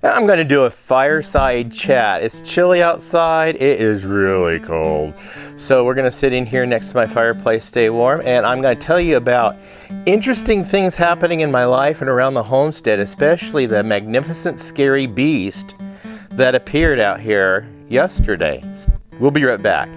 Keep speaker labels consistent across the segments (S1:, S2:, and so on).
S1: I'm going to do a fireside chat. It's chilly outside. It is really cold. So we're going to sit in here next to my fireplace, stay warm, and I'm going to tell you about interesting things happening in my life and around the homestead, especially the magnificent scary beast that appeared out here yesterday. We'll be right back.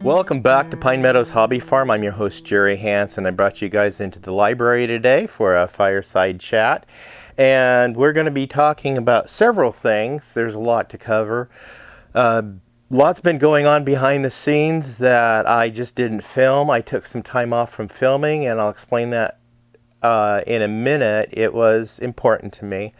S1: Welcome back to Pine Meadows Hobby Farm. I'm your host, Jerry Hansen. I brought you guys into the library today for a fireside chat. And we're going to be talking about several things. There's a lot to cover. Lots been going on behind the scenes that I just didn't film. I took some time off from filming, and I'll explain that in a minute. It was important to me.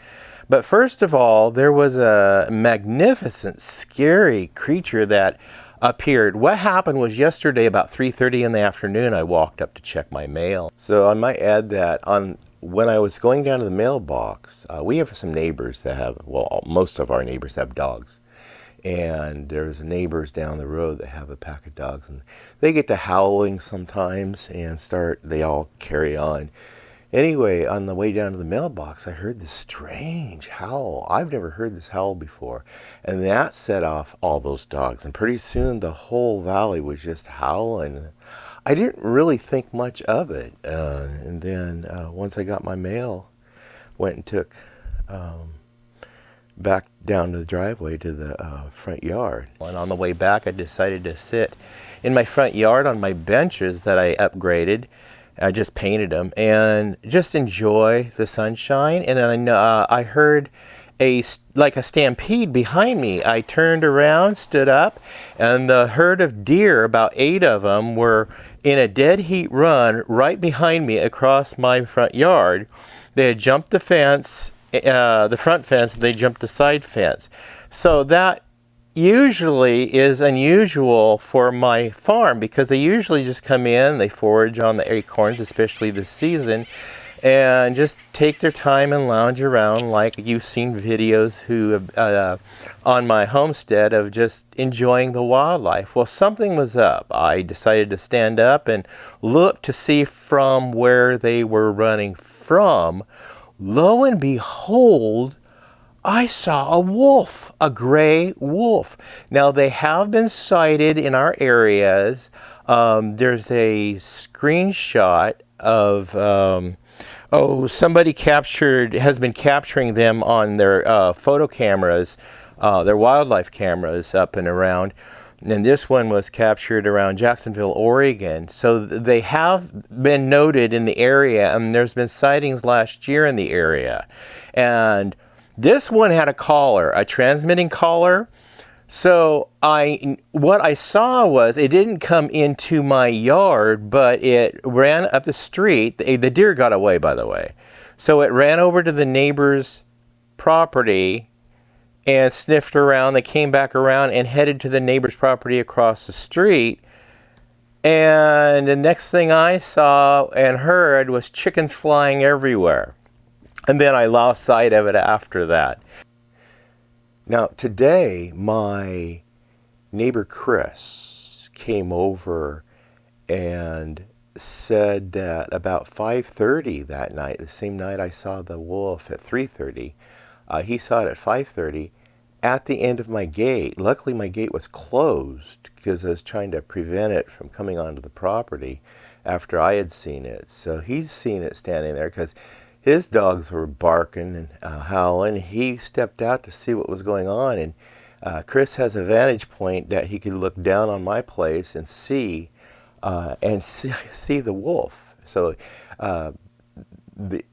S1: But first of all, there was a magnificent, scary creature that appeared. What happened was yesterday about 3:30 in the afternoon, I walked up to check my mail. So I might add that when I was going down to the mailbox, we have some neighbors that have, well, most of our neighbors have dogs. And there's neighbors down the road that have a pack of dogs, and they get to howling sometimes and they all carry on. Anyway, on the way down to the mailbox, I heard this strange howl. I've never heard this howl before. And that set off all those dogs. And pretty soon, the whole valley was just howling. I didn't really think much of it. And then once I got my mail, went and took back down to the driveway to the front yard. And on the way back, I decided to sit in my front yard on my benches that I upgraded. I just painted them and just enjoy the sunshine. And then I heard like a stampede behind me. I turned around, stood up, and the herd of deer, about 8 of them, were in a dead heat run right behind me across my front yard. They had jumped the fence, the front fence, and they jumped the side fence. So that usually is unusual for my farm because they usually just come in, they forage on the acorns, especially this season, and just take their time and lounge around like you've seen videos on my homestead of just enjoying the wildlife. Well, something was up. I decided to stand up and look to see from where they were running from. Lo and behold, I saw a wolf, a gray wolf. Now, they have been sighted in our areas. There's a screenshot of, somebody has been capturing them on their photo cameras, their wildlife cameras up and around. And this one was captured around Jacksonville, Oregon. So they have been noted in the area, and there's been sightings last year in the area. And this one had a collar, a transmitting collar. So what I saw was it didn't come into my yard, but it ran up the street. The deer got away, by the way. So it ran over to the neighbor's property and sniffed around. They came back around and headed to the neighbor's property across the street. And the next thing I saw and heard was chickens flying everywhere. And then I lost sight of it after that. Now, today, my neighbor Chris came over and said that about 5:30 that night, the same night I saw the wolf at 3:30, he saw it at 5:30 at the end of my gate. Luckily, my gate was closed because I was trying to prevent it from coming onto the property after I had seen it. So he's seen it standing there because his dogs were barking and howling. He stepped out to see what was going on, and Chris has a vantage point that he could look down on my place and see the wolf. So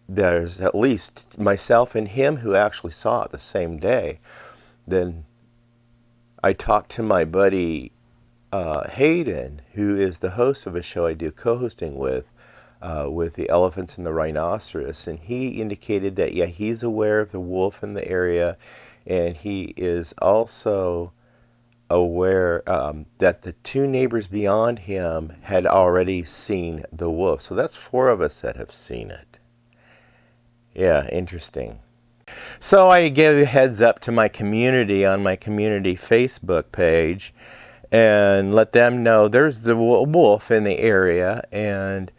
S1: there's at least myself and him who actually saw it the same day. Then I talked to my buddy Hayden, who is the host of a show I do co-hosting with, with the elephants and the rhinoceros, and he indicated that, yeah, he's aware of the wolf in the area, and he is also aware that the two neighbors beyond him had already seen the wolf. So that's 4 of us that have seen it. Yeah, interesting. So I gave a heads up to my community on my community Facebook page and let them know there's the wolf in the area, and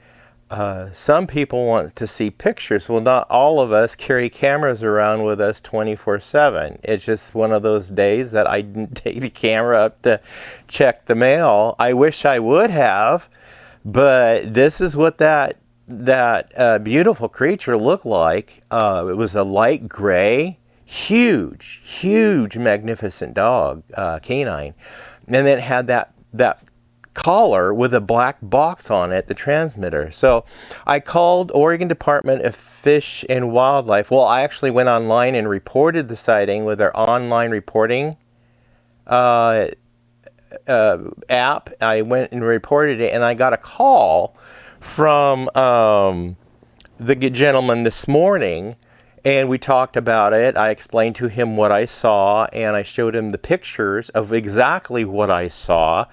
S1: some people want to see pictures. Well, not all of us carry cameras around with us 24/7. It's just one of those days that I didn't take the camera up to check the mail. I wish I would have, but this is what that beautiful creature looked like. It was a light gray, huge, magnificent dog, canine, and it had that collar with a black box on it, the transmitter. So I called Oregon Department of Fish and Wildlife. Well, I actually went online and reported the sighting with their online reporting app. I went and reported it, and I got a call from the gentleman this morning, and we talked about it. I explained to him what I saw, and I showed him the pictures of exactly what I saw.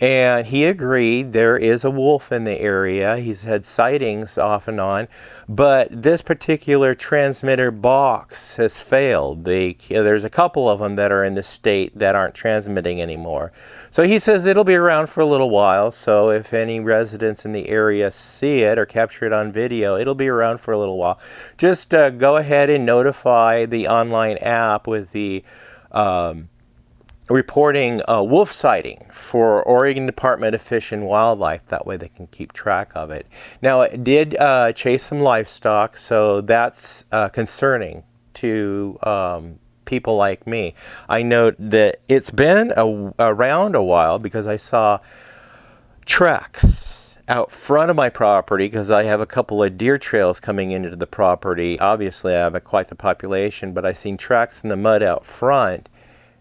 S1: And he agreed there is a wolf in the area. He's had sightings off and on, but this particular transmitter box has failed. There's a couple of them that are in the state that aren't transmitting anymore. So he says it'll be around for a little while, so if any residents in the area see it or capture it on video, it'll be around for a little while. Just go ahead and notify the online app with the reporting wolf sighting for Oregon Department of Fish and Wildlife. That way they can keep track of it. Now, it did chase some livestock, so that's concerning to people like me. I note that it's been around a while because I saw tracks out front of my property, because I have a couple of deer trails coming into the property. Obviously, I have quite the population, but I seen tracks in the mud out front.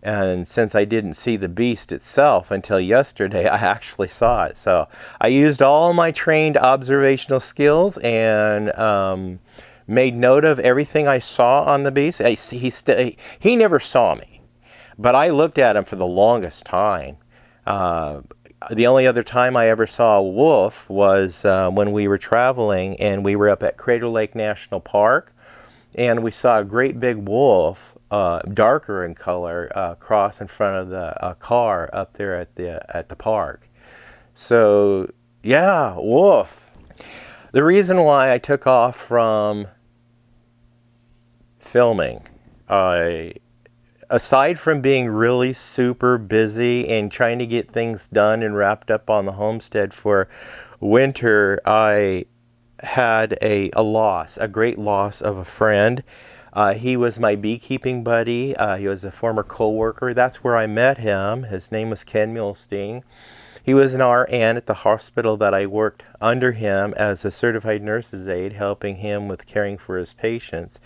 S1: And since I didn't see the beast itself until yesterday, I actually saw it. So I used all my trained observational skills and made note of everything I saw on the beast. He never saw me, but I looked at him for the longest time. The only other time I ever saw a wolf was when we were traveling, and we were up at Crater Lake National Park, and we saw a great big wolf, darker in color, cross in front of the car up there at the park. So yeah, wolf. The reason why I took off from filming, aside from being really super busy and trying to get things done and wrapped up on the homestead for winter, I had a great loss of a friend. He was my beekeeping buddy. He was a former co-worker. That's where I met him. His name was Ken Milstein. He was an RN at the hospital that I worked under him as a certified nurse's aide, helping him with caring for his patients.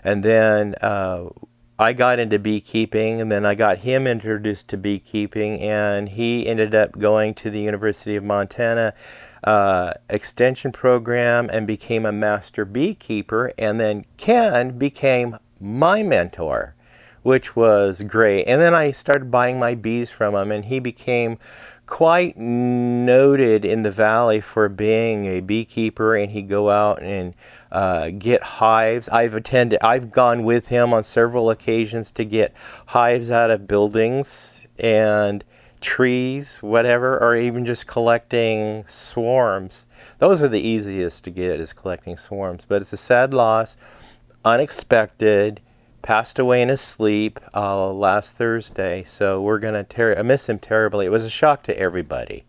S1: And then I got into beekeeping, and then I got him introduced to beekeeping, and he ended up going to the University of Montana extension program and became a master beekeeper. And then Ken became my mentor, which was great. And then I started buying my bees from him, and he became quite noted in the valley for being a beekeeper, and he'd go out and get hives. I've gone with him on several occasions to get hives out of buildings and trees, whatever, or even just collecting swarms. Those are the easiest to get, is collecting swarms. But it's a sad loss, unexpected, passed away in his sleep last Thursday. So we're going to miss him terribly. It was a shock to everybody.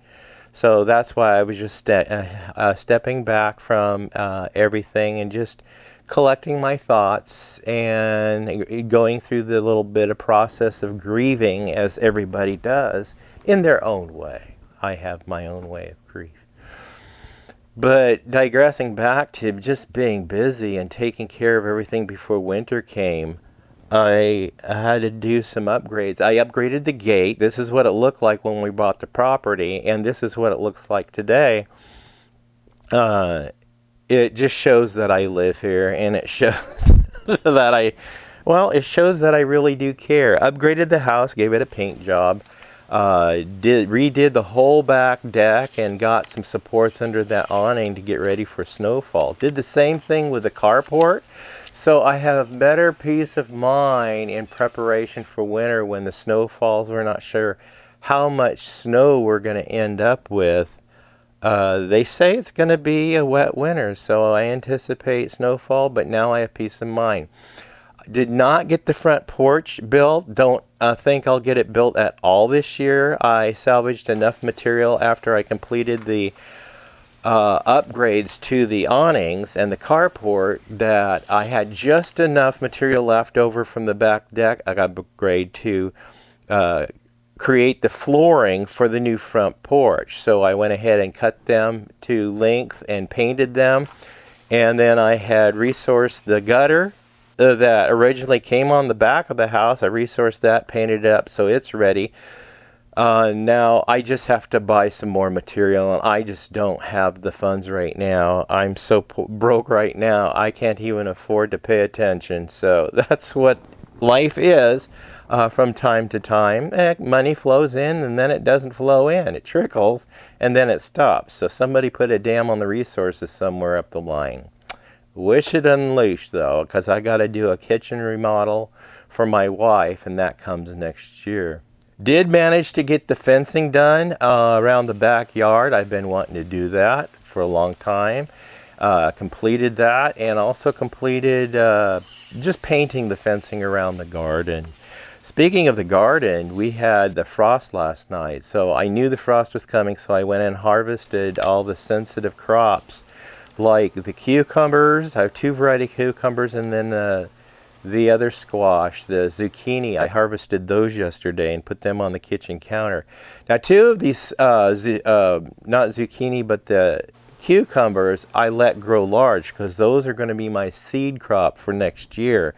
S1: So that's why I was just stepping back from everything and just collecting my thoughts and going through the little bit of process of grieving, as everybody does in their own way. I have my own way of grief. But digressing back to just being busy and taking care of everything before winter came, I had to do some upgrades. I upgraded the gate. This is what it looked like when we bought the property, and this is what it looks like today. it just shows that I live here, and it shows that it shows that I really do care. Upgraded the house, gave it a paint job, redid the whole back deck and got some supports under that awning to get ready for snowfall. Did the same thing with the carport. So I have better peace of mind in preparation for winter when the snow falls. We're not sure how much snow we're going to end up with. They say it's going to be a wet winter, so I anticipate snowfall, but now I have peace of mind. Did not get the front porch built. Don't think I'll get it built at all this year. I salvaged enough material after I completed the upgrades to the awnings and the carport that I had just enough material left over from the back deck upgrade to create the flooring for the new front porch. So I went ahead and cut them to length and painted them, and then I had resourced the gutter that originally came on the back of the house. I resourced that, painted it up, so it's ready. Now I just have to buy some more material, and I just don't have the funds right now. I'm so broke right now, I can't even afford to pay attention. So that's what life is. From time to time, money flows in, and then it doesn't flow in. It trickles, and then it stops. So somebody put a dam on the resources somewhere up the line. Wish it unleashed, though, because I got to do a kitchen remodel for my wife, and that comes next year. Did manage to get the fencing done around the backyard. I've been wanting to do that for a long time. Completed that, and also completed just painting the fencing around the garden. Speaking of the garden, we had the frost last night, so I knew the frost was coming, so I went and harvested all the sensitive crops, like the cucumbers. I have two variety of cucumbers, and then the other squash, the zucchini. I harvested those yesterday and put them on the kitchen counter. Now, two of these, not zucchini, but the cucumbers, I let grow large because those are going to be my seed crop for next year.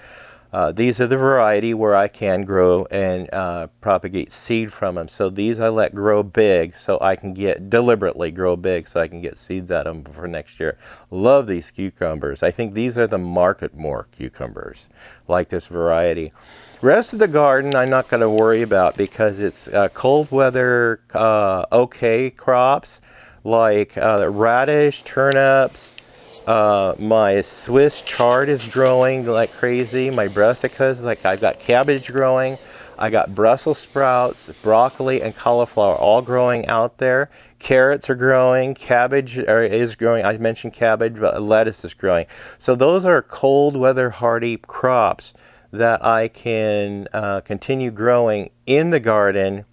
S1: These are the variety where I can grow and propagate seed from them. So these I let grow big so I can deliberately grow big so I can get seeds out of them for next year. Love these cucumbers. I think these are the Marketmore cucumbers, like this variety. Rest of the garden I'm not going to worry about because it's cold weather okay crops like radish, turnips. My Swiss chard is growing like crazy. My brassicas, like I've got cabbage growing. I got Brussels sprouts, broccoli, and cauliflower all growing out there. Carrots are growing. Cabbage is growing. I mentioned cabbage, but lettuce is growing. So those are cold weather hardy crops that I can continue growing in the garden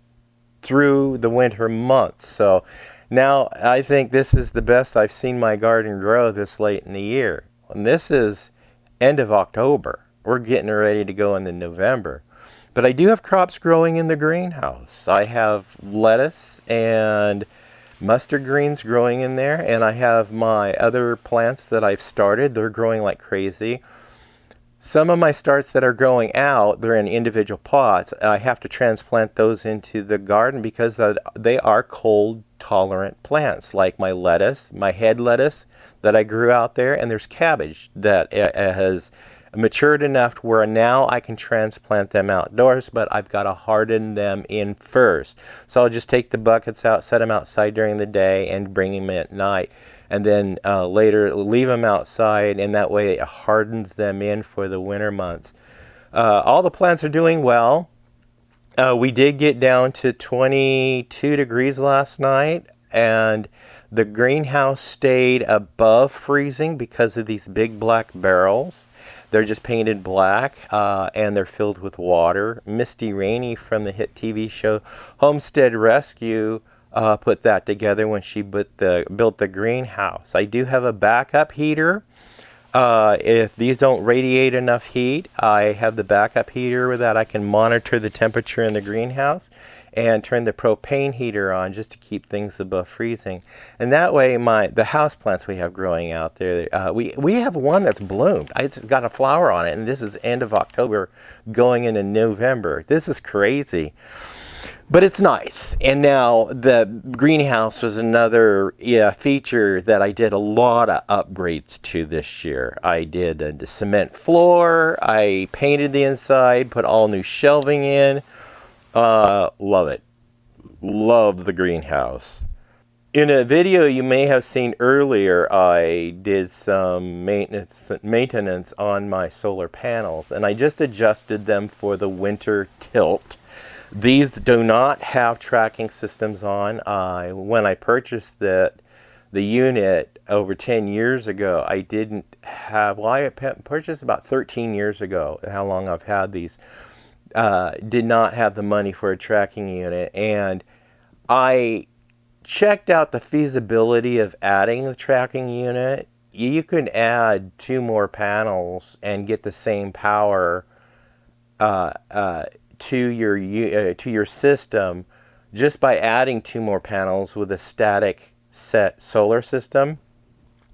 S1: through the winter months. So now, I think this is the best I've seen my garden grow this late in the year. And this is end of October. We're getting ready to go into November. But I do have crops growing in the greenhouse. I have lettuce and mustard greens growing in there. And I have my other plants that I've started. They're growing like crazy. Some of my starts that are growing out, they're in individual pots. I have to transplant those into the garden because they are cold tolerant plants, like my lettuce, my head lettuce that I grew out there, and there's cabbage that has matured enough to where now I can transplant them outdoors, but I've got to harden them in first. So I'll just take the buckets out, set them outside during the day, and bring them in at night. And then later leave them outside, and that way it hardens them in for the winter months. All the plants are doing well. We did get down to 22 degrees last night, and the greenhouse stayed above freezing because of these big black barrels. They're just painted black, and they're filled with water. Misty Rainey from the hit TV show Homestead Rescue put that together when she built the greenhouse. I do have a backup heater. If these don't radiate enough heat, I have the backup heater that I can monitor the temperature in the greenhouse and turn the propane heater on just to keep things above freezing. And that way the house plants we have growing out there, we have one that's bloomed. It's got a flower on it, and this is end of October going into November. This is crazy. But it's nice. And now the greenhouse was another feature that I did a lot of upgrades to this year. I did a cement floor. I painted the inside, put all new shelving in. Love it. Love the greenhouse. In a video you may have seen earlier, I did some maintenance on my solar panels, and I just adjusted them for the winter tilt. These do not have tracking systems on. When I purchased the unit over 10 years ago, I didn't have, well, I purchased about 13 years ago, how long I've had these, did not have the money for a tracking unit, and I checked out the feasibility of adding the tracking unit. You can add 2 more panels and get the same power to your system just by adding 2 more panels with a static set solar system,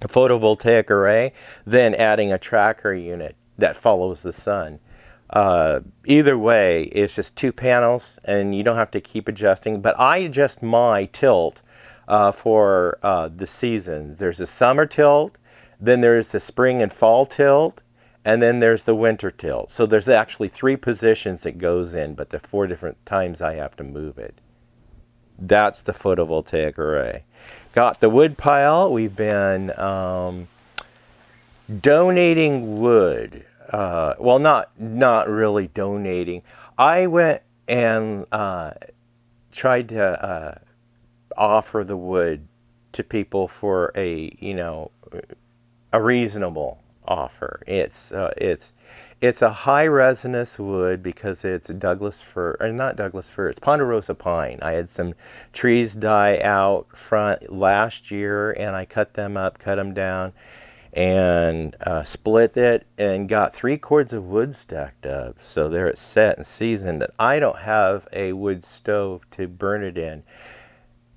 S1: a photovoltaic array, then adding a tracker unit that follows the sun. Either way, it's just 2 panels and you don't have to keep adjusting. But I adjust my tilt for the seasons. There's a summer tilt, then there's the spring and fall tilt, and then there's the winter tilt. So there's actually 3 positions it goes in, but there are 4 different times I have to move it. That's the photovoltaic array. Got the wood pile. We've been donating wood. Well, not really donating. I went and tried to offer the wood to people for a reasonable offer. It's a high resinous wood because it's Douglas fir, or not Douglas fir, it's ponderosa pine. I had some trees die out front last year and I cut them up, cut them down, and split it and got 3 cords of wood stacked up. So there it's set and seasoned. I don't have a wood stove to burn it in.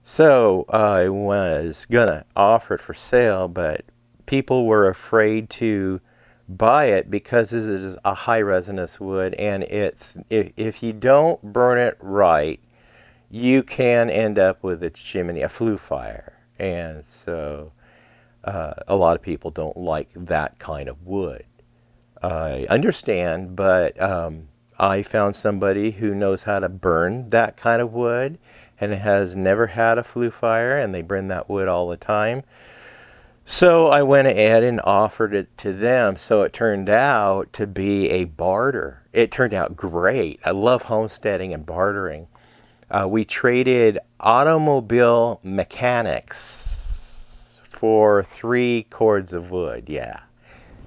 S1: So I was gonna offer it for sale, but people were afraid to buy it because it is a high resinous wood, and it's if you don't burn it right, you can end up with a chimney, a flue fire. And so a lot of people don't like that kind of wood. I understand, but I found somebody who knows how to burn that kind of wood and has never had a flue fire, and they burn that wood all the time. So I went ahead and offered it to them. So it turned out to be a barter. It turned out great. I love homesteading and bartering. We traded automobile mechanics for 3 cords of wood. Yeah,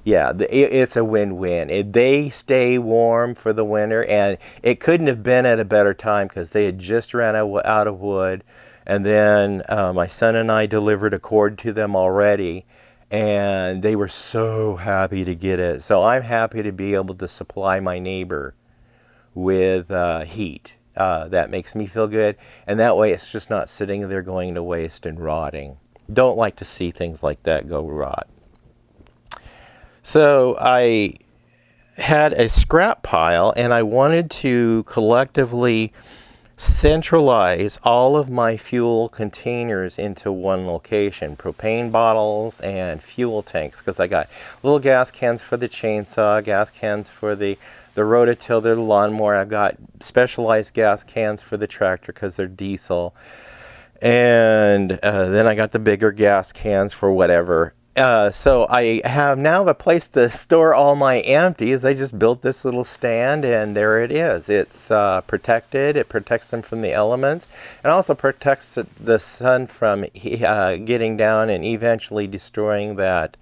S1: it's a win-win. They stay warm for the winter, and it couldn't have been at a better time because they had just ran out of wood. And then my son and I delivered a cord to them already, and they were so happy to get it. So I'm happy to be able to supply my neighbor with heat. That makes me feel good, and that way it's just not sitting there going to waste and rotting. Don't like to see things like that go rot. So I had a scrap pile, and I wanted to collectively centralize all of my fuel containers into one location, propane bottles and fuel tanks, because I got little gas cans for the chainsaw, gas cans for the rototiller, the lawnmower. I've got specialized gas cans for the tractor because they're diesel, and then I got the bigger gas cans for whatever. So I have now a place to store all my empties. I just built this little stand, and there it is. It's protected. It protects them from the elements, and also protects the sun from getting down and eventually destroying that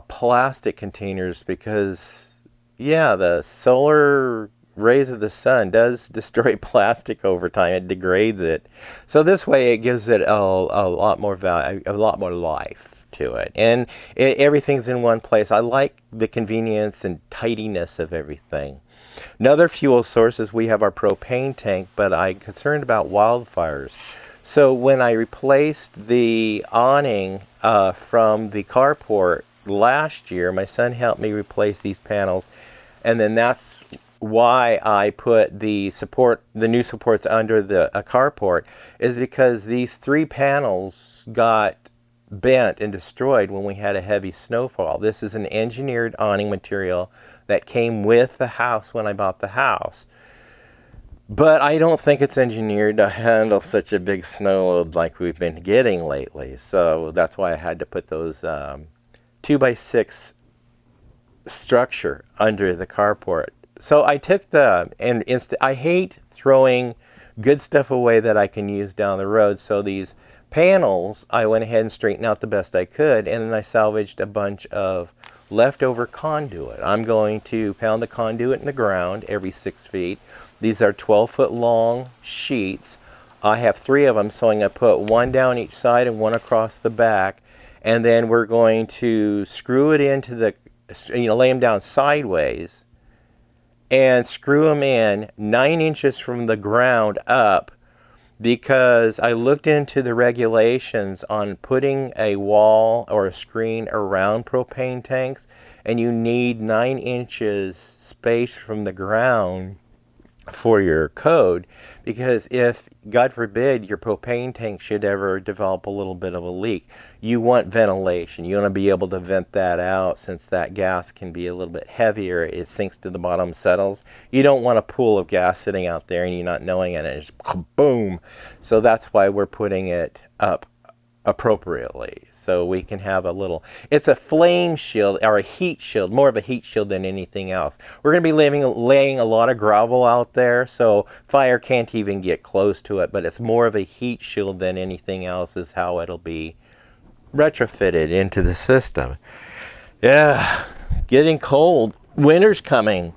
S1: plastic containers, because the solar rays of the sun does destroy plastic over time. It degrades it. So this way it gives it a lot more value, a lot more life to it, and everything's in one place. I like the convenience and tidiness of everything. Another fuel source is we have our propane tank, but I'm concerned about wildfires. So when I replaced the awning from the carport last year, my son helped me replace these panels, and then that's why I put the new supports under the carport is because these 3 panels got bent and destroyed when we had a heavy snowfall. This is an engineered awning material that came with the house when I bought the house. But I don't think it's engineered to handle such a big snow load like we've been getting lately. So that's why I had to put those 2x6 structure under the carport. So I took I hate throwing good stuff away that I can use down the road. So these panels, I went ahead and straightened out the best I could, and then I salvaged a bunch of leftover conduit. I'm going to pound the conduit in the ground every 6 feet. These are 12-foot long sheets. I have 3 of them, so I'm going to put 1 down each side and 1 across the back, and then we're going to screw it into the, lay them down sideways and screw them in 9 inches from the ground up, because I looked into the regulations on putting a wall or a screen around propane tanks, and you need 9 inches space from the ground for your code, because if, God forbid, your propane tank should ever develop a little bit of a leak, you want ventilation. You want to be able to vent that out, since that gas can be a little bit heavier. It sinks to the bottom, settles. You don't want a pool of gas sitting out there and you not knowing it, and it's just boom. So that's why we're putting it up appropriately, so we can have a little, it's a flame shield or a heat shield, more of a heat shield than anything else. We're going to be laying a lot of gravel out there, so fire can't even get close to it, but it's more of a heat shield than anything else is how it'll be retrofitted into the system. Yeah, getting cold. Winter's coming.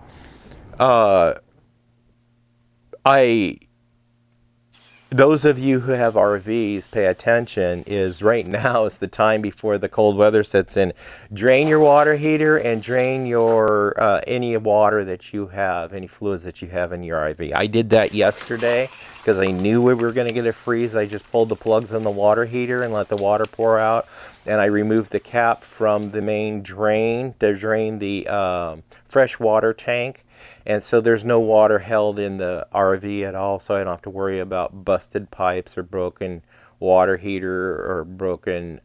S1: Those of you who have RVs, pay attention, is right now is the time before the cold weather sets in. Drain your water heater and drain your any water that you have, any fluids that you have in your RV. I did that yesterday because I knew we were going to get a freeze. I just pulled the plugs on the water heater and let the water pour out, and I removed the cap from the main drain to drain the fresh water tank. And so there's no water held in the RV at all, so I don't have to worry about busted pipes or broken water heater or broken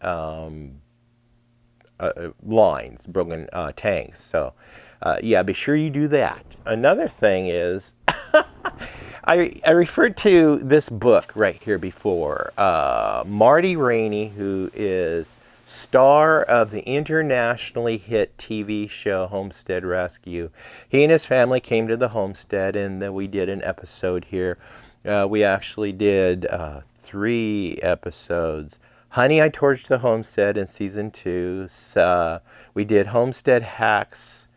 S1: lines, broken tanks. So yeah, be sure you do that. Another thing is, I referred to this book right here before. Marty Rainey, who is star of the internationally hit TV show Homestead Rescue. He and his family came to the homestead, and then we did an episode here. We actually did 3 episodes. Honey, I Torched the Homestead in season 2. We did Homestead Hacks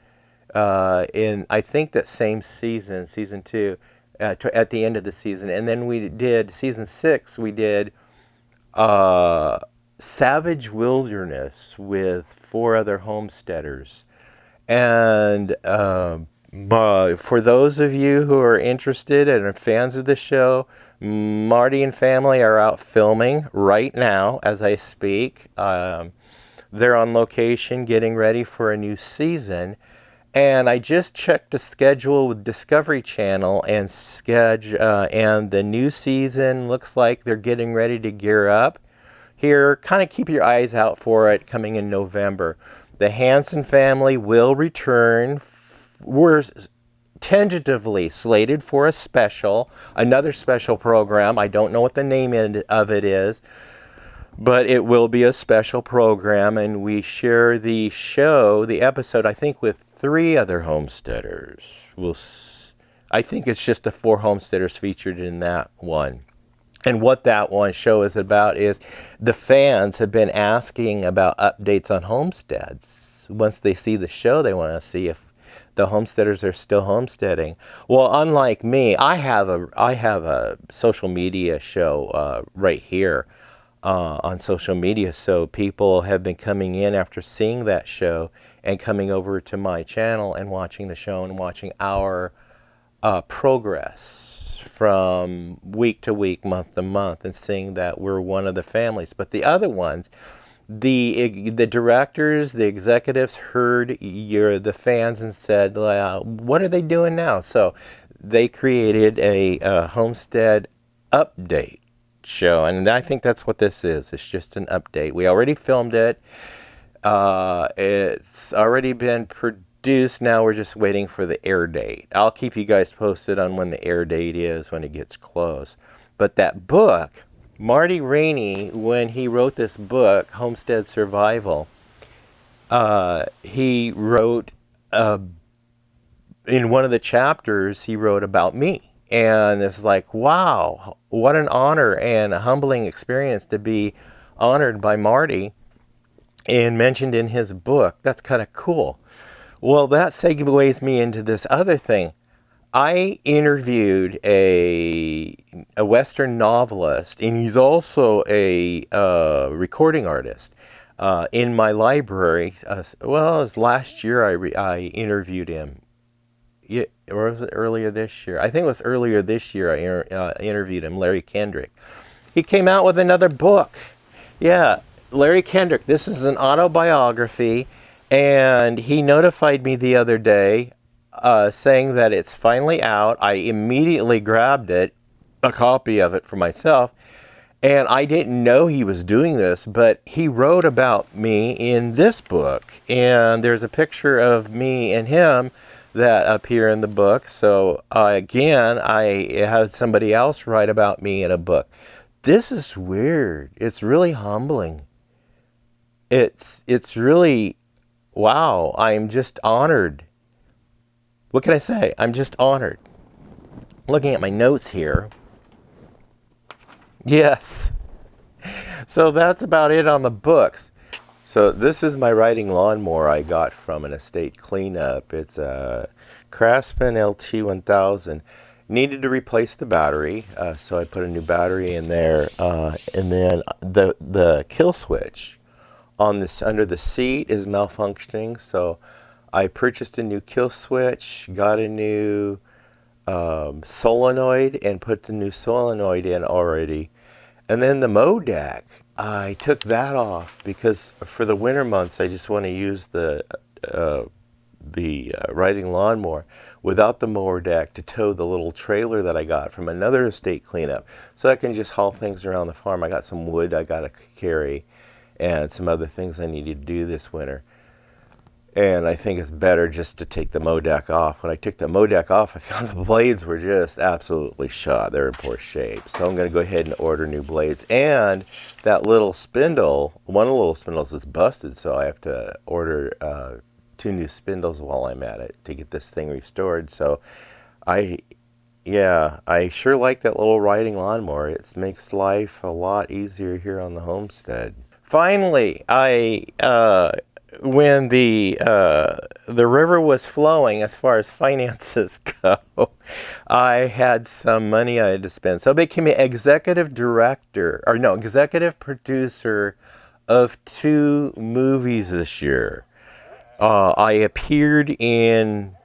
S1: in, I think, that same season, season 2, at the end of the season. And then we did season 6, we did Savage Wilderness with 4 other homesteaders. And for those of you who are interested and are fans of the show, Marty and family are out filming right now as I speak. They're on location getting ready for a new season. And I just checked the schedule with Discovery Channel, and the new season looks like they're getting ready to gear up. Here, kind of keep your eyes out for it coming in November. The Hansen family will return. We're tentatively slated for another special program. I don't know what the name of it is, but it will be a special program, and we share the episode, I think, with 3 other homesteaders. I think it's just the 4 homesteaders featured in that one. And what that one show is about is the fans have been asking about updates on homesteads. Once they see the show, they want to see if the homesteaders are still homesteading. Well, unlike me, I have a social media show right here on social media. So people have been coming in after seeing that show and coming over to my channel and watching the show and watching our progress from week to week, month to month, and seeing that we're one of the families. But the other ones, The directors, the executives heard the fans and said, "What are they doing now?" So they created a Homestead update show, and I think that's what this is. It's just an update. We already filmed it. It's already been produced. Now we're just waiting for the air date. I'll keep you guys posted on when the air date is when it gets close. But that book, Marty Rainey, when he wrote this book, Homestead Survival, he wrote in one of the chapters, he wrote about me. And it's like, wow, what an honor and a humbling experience to be honored by Marty and mentioned in his book. That's kind of cool. Well, that segues me into this other thing. I interviewed a Western novelist, and he's also a recording artist in my library. Well, it was last year I interviewed him. Yeah, or was it earlier this year? I think it was earlier this year I interviewed him, Larry Kendrick. He came out with another book. Yeah, Larry Kendrick. This is an autobiography, and he notified me the other day saying that it's finally out. I immediately grabbed it, a copy of it for myself, and I didn't know he was doing this, but he wrote about me in this book, and there's a picture of me and him that appear in the book. So again, I had somebody else write about me in a book. This is weird. It's really humbling. It's really, wow, I'm just honored. What can I say? I'm just honored. Looking at my notes here. Yes. So that's about it on the books. So this is my riding lawnmower I got from an estate cleanup. It's a Craftsman LT1000. Needed to replace the battery, so I put a new battery in there, and then the kill switch on this under the seat is malfunctioning. So I purchased a new kill switch, got a new solenoid, and put the new solenoid in already. And then the mow deck, I took that off because for the winter months I just want to use the riding lawnmower without the mower deck to tow the little trailer that I got from another estate cleanup, so I can just haul things around the farm. I got some wood I got to carry and some other things I need to do this winter. And I think it's better just to take the mow deck off. When I took the mow deck off, I found the blades were just absolutely shot. They're in poor shape. So I'm going to go ahead and order new blades. And that little spindle, one of the little spindles is busted, so I have to order 2 new spindles while I'm at it to get this thing restored. So I sure like that little riding lawnmower. It makes life a lot easier here on the homestead. Finally, when the river was flowing as far as finances go, I had some money I had to spend. So I became an executive producer of 2 movies this year. I appeared in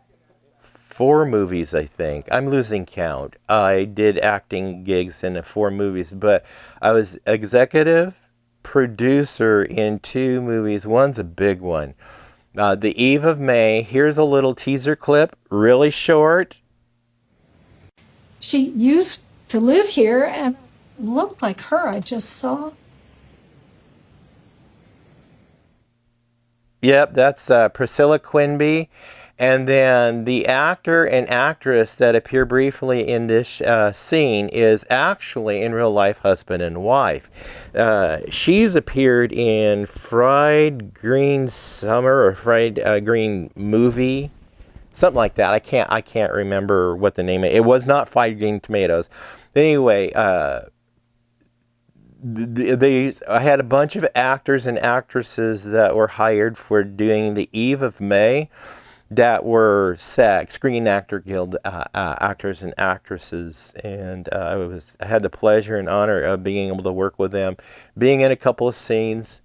S1: 4 movies, I think. I'm losing count. I did acting gigs in 4 movies, but I was executive producer in 2 movies. One's a big one. The Eve of May. Here's a little teaser clip, really short.
S2: She used to live here and looked like her I just saw.
S1: Yep, that's Priscilla Quinby. And then the actor and actress that appear briefly in this scene is actually in real life husband and wife. She's appeared in Fried Green Summer or Fried Green Movie, something like that. I can't remember what the name is. It was not Fried Green Tomatoes. Anyway, I had a bunch of actors and actresses that were hired for doing the Eve of May that were SAG, Screen Actor Guild actors and actresses, and I had the pleasure and honor of being able to work with them, being in a couple of scenes.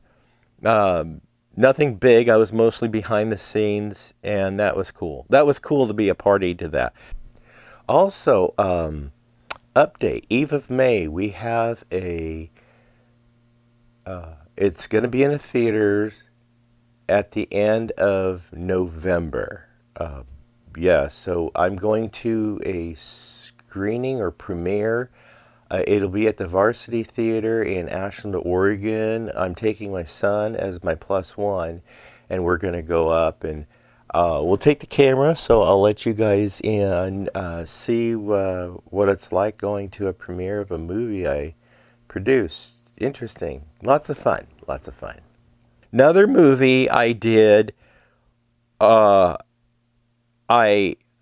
S1: Nothing big. I was mostly behind the scenes, and that was cool. That was cool to be a party to that. Also, update, Eve of May, we have it's It's going to be in the theaters at the end of November. Yeah, so I'm going to a screening or premiere. It'll be at the Varsity Theater in Ashland, Oregon. I'm taking my son as my plus one, and we're going to go up and we'll take the camera, so I'll let you guys in, see what it's like going to a premiere of a movie I produced. Interesting. Lots of fun. Lots of fun. Another movie I did, I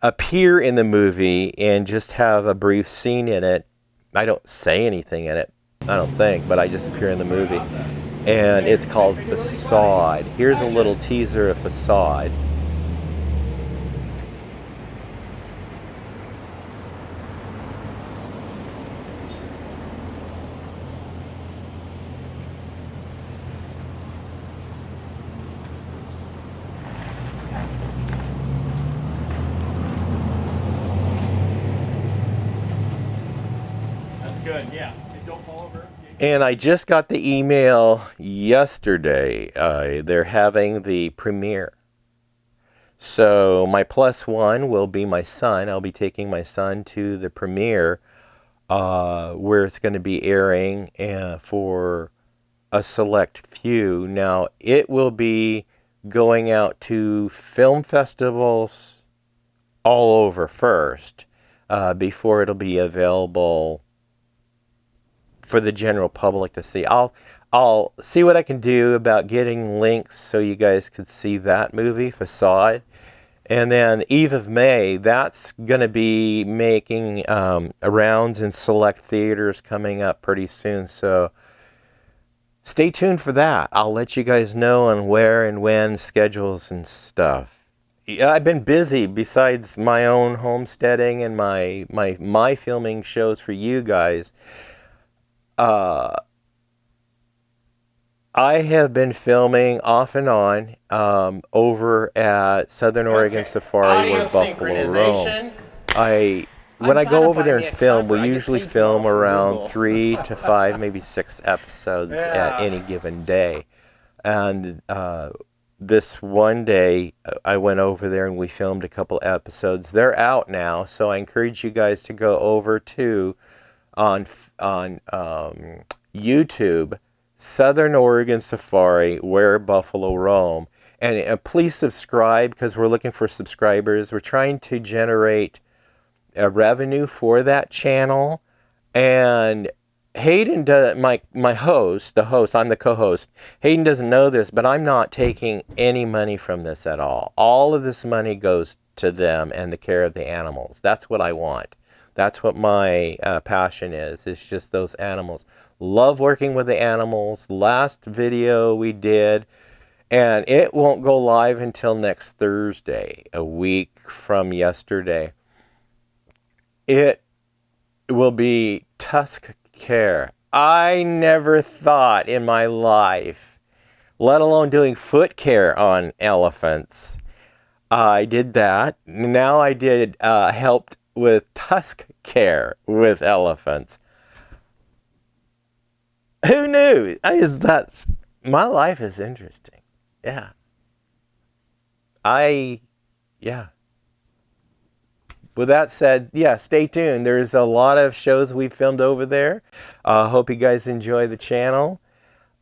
S1: appear in the movie and just have a brief scene in it. I don't say anything in it, I don't think, but I just appear in the movie. And it's called Facade. Here's a little teaser of Facade.
S3: Good, yeah. Don't fall over.
S1: And I just got the email yesterday. They're having the premiere. So my plus one will be my son. I'll be taking my son to the premiere where it's going to be airing for a select few. Now, it will be going out to film festivals all over first before it'll be available for the general public to see. I'll see what I can do about getting links so you guys could see that movie, Facade. And then Eve of May, that's going to be making rounds in select theaters coming up pretty soon. So stay tuned for that. I'll let you guys know on where and when, schedules and stuff. Yeah, I've been busy besides my own homesteading and my filming shows for you guys. I have been filming off and on over at Southern Oregon Safari where buffalo roam. When I go over there and film, we usually film around 3 to 5, maybe 6 episodes at any given day. And this one day, I went over there and we filmed a couple episodes. They're out now, so I encourage you guys to go over to on YouTube, Southern Oregon Safari, where buffalo roam. And please subscribe because we're looking for subscribers. We're trying to generate a revenue for that channel. And Hayden, my host, I'm the co-host. Hayden doesn't know this, but I'm not taking any money from this at all. All of this money goes to them and the care of the animals. That's what I want. That's what my passion is. It's just those animals. Love working with the animals. Last video we did, and it won't go live until next Thursday, a week from yesterday. It will be tusk care. I never thought in my life, let alone doing foot care on elephants. I did that. Now I did helped with tusk care with elephants. Who knew? My life is interesting. Yeah. With that said, yeah, stay tuned. There's a lot of shows we filmed over there. Hope you guys enjoy the channel.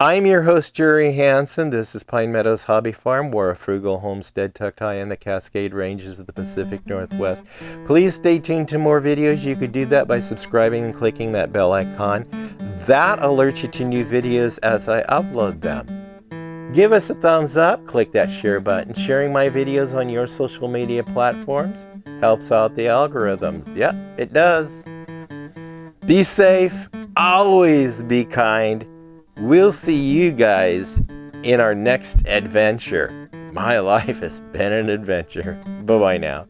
S1: I'm your host, Jerry Hansen. This is Pine Meadows Hobby Farm. We're a frugal homestead tucked high in the Cascade Ranges of the Pacific Northwest. Please stay tuned to more videos. You could do that by subscribing and clicking that bell icon. That alerts you to new videos as I upload them. Give us a thumbs up, click that share button. Sharing my videos on your social media platforms helps out the algorithms. Yep, it does. Be safe, always be kind. We'll see you guys in our next adventure. My life has been an adventure. Bye-bye now.